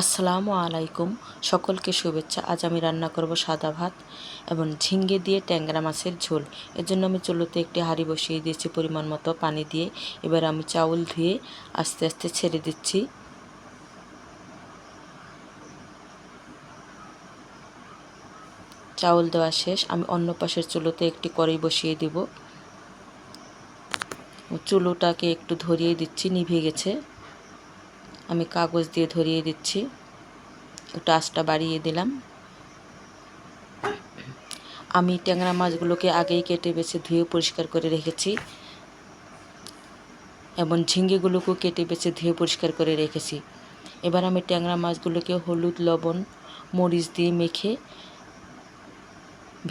আসসালামু আলাইকুম, সকলকে শুভেচ্ছা। আজ আমি রান্না করব সাদা ভাত এবং ঝিঙ্গে দিয়ে ট্যাংরা মাছের ঝোল। এর জন্য আমি চুলোতে একটি হাঁড়ি বসিয়ে দিয়েছি পরিমাণ মতো পানি দিয়ে। এবার আমি চাউল ধুয়ে আস্তে আস্তে ছেড়ে দিচ্ছি। চাউল দেওয়া শেষ। আমি অন্য পাশের চুলোতে একটি কড়াই বসিয়ে দিব। চুলোটাকে একটু ধরিয়ে দিচ্ছি, নিভে গেছে। আমি কাগজ দিয়ে ধরিয়ে দিচ্ছি, একটু আঁচটা বাড়িয়ে দিলাম। আমি ট্যাংরা মাছগুলোকে আগেই কেটে বেছে ধুয়ে পরিষ্কার করে রেখেছি এবং ঝিঙ্গেগুলোকেও কেটে বেছে ধুয়ে পরিষ্কার করে রেখেছি। এবার আমি ট্যাংরা মাছগুলোকে হলুদ, লবণ, মরিচ দিয়ে মেখে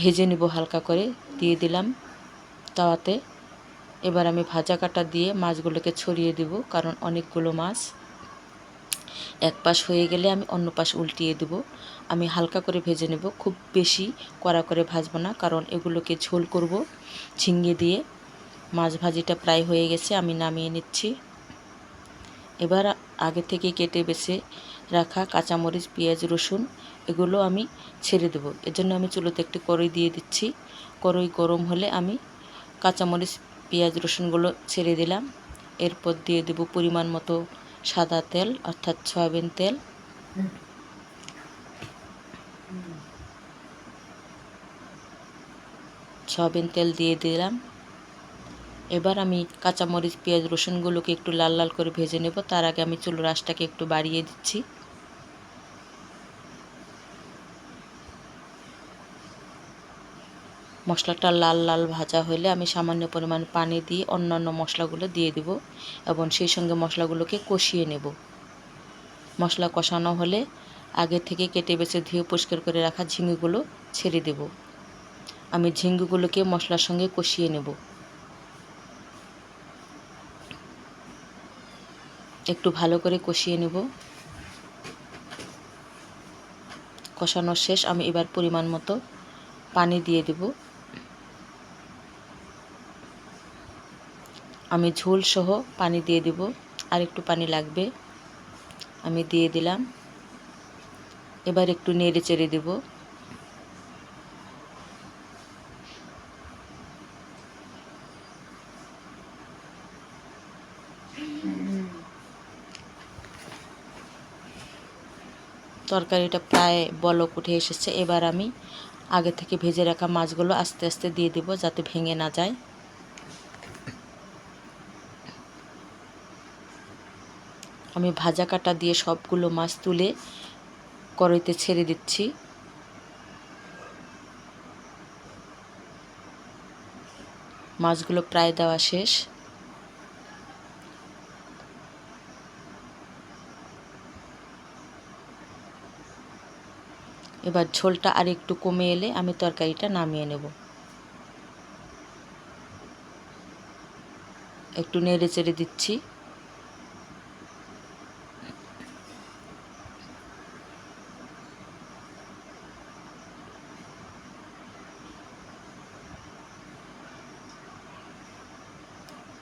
ভেজে নেব হালকা করে। দিয়ে দিলাম তাওয়াতে। এবার আমি ভাজা কাঁটা দিয়ে মাছগুলোকে ছড়িয়ে দেব, কারণ অনেকগুলো মাছ। এক পাশ হয়ে গেলে আমি অন্য পাশ উল্টিয়ে দেব। আমি হালকা করে ভেজে নেব, খুব বেশি কড়া করে ভাজবো না, কারণ এগুলোকে ঝোল করব ঝিঙ্গে দিয়ে। মাছ ভাজিটা প্রায় হয়ে গেছে, আমি নামিয়ে নিচ্ছি। এবার আগে থেকে কেটে বেছে রাখা কাঁচামরিচ, পেঁয়াজ, রসুন এগুলো আমি ছেড়ে দেব। এজন্য আমি চুলোতে একটি কড়াই দিয়ে দিচ্ছি। কড়াই গরম হলে আমি কাঁচামরিচ, পেঁয়াজ, রসুনগুলো ছেড়ে দিলাম। এরপর দিয়ে দেব পরিমাণ মতো সাদা তেল, অর্থাৎ সয়াবিন তেল। সয়াবিন তেল দিয়ে দিলাম। এবার আমি কাঁচামরিচ, পেঁয়াজ, রসুনগুলোকে একটু লাল লাল করে ভেজে নেব। তার আগে আমি চুলোর আঁচটাকে একটু বাড়িয়ে দিচ্ছি। মশলাটা লাল লাল ভাজা হলে আমি সামান্য পরিমাণ পানি দিয়ে অন্যান্য মশলাগুলো দিয়ে দেব এবং সেই সঙ্গে মশলাগুলোকে কষিয়ে নেব। মশলা কষানো হলে আগে থেকে কেটে বেছে ধুয়ে পরিষ্কার করে রাখা ঝিঙ্গেগুলো ছেড়ে দেব। আমি ঝিঙ্গেগুলোকে মশলার সঙ্গে কষিয়ে নেব। একটু ভালো করে কষিয়ে নেব। কষানো শেষ। আমি এবার পরিমাণ মতো পানি দিয়ে দেব। আমি ঝোল সহ পানি দিয়ে দেব, আর একটু পানি লাগবে। আমি দিয়ে দিলাম। এবার একটু নেড়ে চেড়ে দেব। তরকারিটা প্রায় বলক উঠে এসেছে। এবার আমি আগে থেকে ভেজে রাখা মাছগুলো আস্তে আস্তে দিয়ে দেব, যাতে ভেঙে না যায়। আমি ভাজা কাঁটা দিয়ে সবগুলো মাছ তুলে কড়াইতে ছেড়ে দিচ্ছি। মাছগুলো প্রায় দেওয়া শেষ। এবার ঝোলটা আর একটু কমে এলে আমি তরকারিটা নামিয়ে নেব। একটু নেড়ে চেড়ে দিচ্ছি।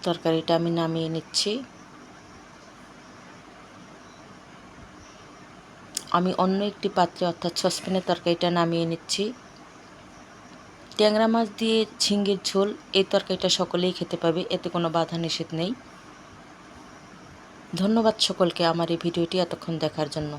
তরকারিটা আমি নামিয়ে নিচ্ছি। আমি অন্য একটি পাত্রে, অর্থাৎ সসপ্যানে তরকারিটা নামিয়ে নিচ্ছি। ট্যাংরা মাছ দিয়ে ঝিঙ্গের ঝোল, এই তরকারিটা সকলেই খেতে পাবে, এতে কোনো বাধা নিষেধ নেই। ধন্যবাদ সকলকে আমার এই ভিডিওটি এতক্ষণ দেখার জন্য।